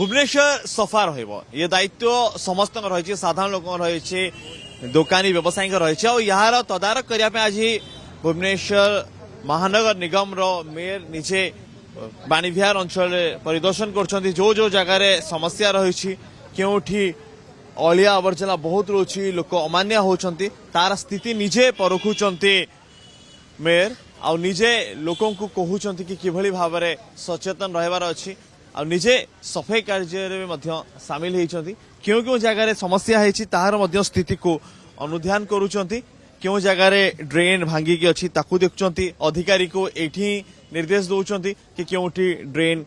भुवनेश्वर सफा रही दायित्व समस्त रही साधारण लोक रही दोकानी व्यवसायी रही यार तदारक करने आज भुवनेश्वर महानगर निगम मेयर निजे बाणीविहार अंचल परिदर्शन कर जो जो जगार समस्या रही क्योंठी अलिया आवर्जना बहुत रोची लोक अमान्य होती तार स्थिति निजे परखुंट मेयर आ निजे लोकों को कहते कि किभली भाव में सचेतन रहिबार अछि आ निजे सफाई कार्य में सामिल होती क्यों क्यों जगार समस्या है तार मध्य स्थिति को अनुध्यान करुचंती क्यों जगार ड्रेन भांगिकी अच्छी ताकू देखुंट अधिकारी को एठी निर्देश दौरान कि क्योंठी ड्रेन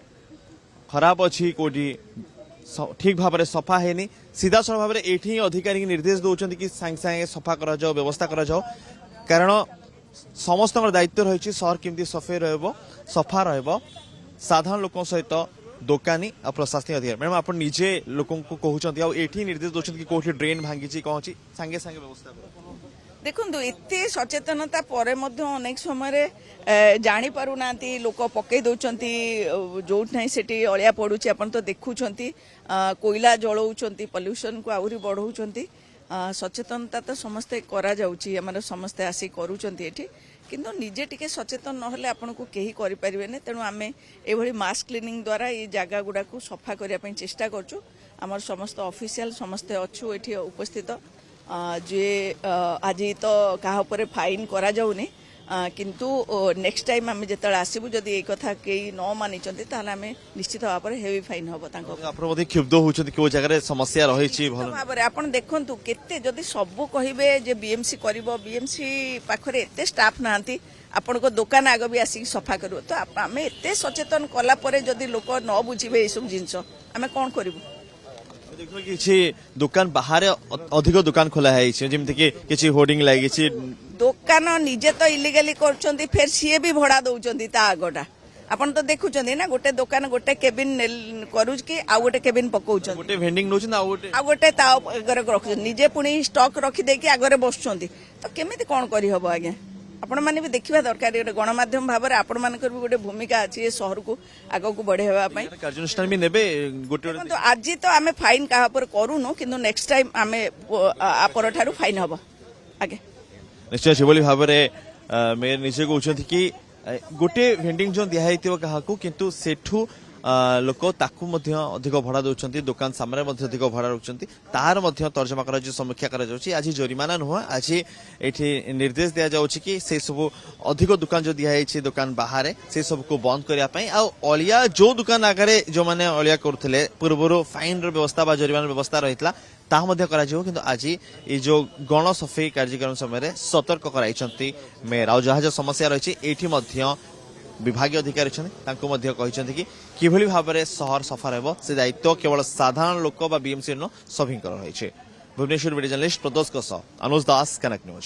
खराब अच्छी कोठी ठीक भाव में सफा है सीधा सरल भाव में एठी अधिकारी निर्देश दौरान कि सांगे सांगे सफा करा जाओ व्यवस्था करा जाओ कारण समस्त दायित्व रही सहर केमती सफाई सफा साधारण लोक सहित दोकानी और प्रशासनिक अधिकारी मैडम आप निजे लोक कहते ये निर्देश दौरान कि कौटी ड्रेन भांगी कौन सांगे सांगे व्यवस्था देखो एत सचेतनता पर अनेक समय जानी पारु ना लोक पकई दौरान जो ना से अलिया पड़ू आप तो देखुं कोयला जलाऊँ पल्यूशन को आहरी बढ़ाऊँ सचेतनता तो समस्ते करा जाउची हमर समस्ते आसी करूचंती एठी किंतु निजे टिके सचेतन नहले आपन को केही करि परिबेने तेनु आमे एभली मास क्लीनिंग द्वारा ये जागा गुडा को सफा करिया पई चेष्टा करछु हमर समस्त ऑफिशियल समस्ते अछु एठी उपस्थित जे आज तो काहा ऊपर फाइन करा जाउनी किंतु नेक्स्ट टाइम आम जो आसबू जदि ये कथा कई न मानी आम निश्चित भाव में हेवी फाइन हम क्षुब्ध हो जगह समस्या रही भाव में आप देखु केते जदि सबू कहे जे बीएमसी कर बीएमसी पाखरे एते स्टाफ ना आपण को दुकान आग भी आसिक सफा कर तो आम एत सचेतन कलापर जदि लोक न बुझे ये सब जिनस आम कौन करूँ किसी दुकान बाहर अधिक दुकान खोला है जमती कि होर्डिंग लगी दुकान निजे तो इलिगाली कर फिर सी भी भड़ा दौरान आगटा आपन तो देखुं ना गोटे दुकान गोटे केबिन करूँ कि आउ गोटे केबिन पकाउछ गोटे भेंडिंग नौ गोटे आगे रखुन निजे पुणी स्टॉक रखिदे आगे बसुंट तो केमी कौन करहब आज्ञा आपण मैंने भी देखा दरकार गणमाध्यम भाव में आपण मान भी गोटे भूमिका अच्छी सहर को आग को बढ़ाई कार्यानुष्ठान भी नेबे तो आज तो आम फाइन क्या करूनु कि नेक्स्ट टाइम आम आपर ठारू फाइन हम आगे निश्चय से भाव में मेयर निजे कहते कि गोटे भेंडिंग जो दिखाई क्या किंतु सेठू लोक ताकू अधिक भड़ा दौरान दुकान सामने अधिक भड़ा रखुंट तार तर्जमा कर समीक्षा कर आज जरिमाना नुह आज ये निर्देश दि जाऊँगी कि से सब अधिक दुकान जो दिखाई दुकान बाहर से सब को बंद करने अलिया जो दुकान आगे जो मैंने अलिया करुले पूर्व फाइन व्यवस्था जरिमाना व्यवस्था रही किंतु आज ये जो गण सफाई कार्यक्रम समय सतर्क कराई मेयर आ जहाँ समस्या रही ये विभाग अधिकारी कि किभली भाव में सहर सफा रहिबो से दायित्व केवल साधारण लोक बा बीएमसी सभी रही। भुवनेश्वर वीडियो जर्नलिस्ट प्रदोष अनुज दास कनेक्ट न्यूज।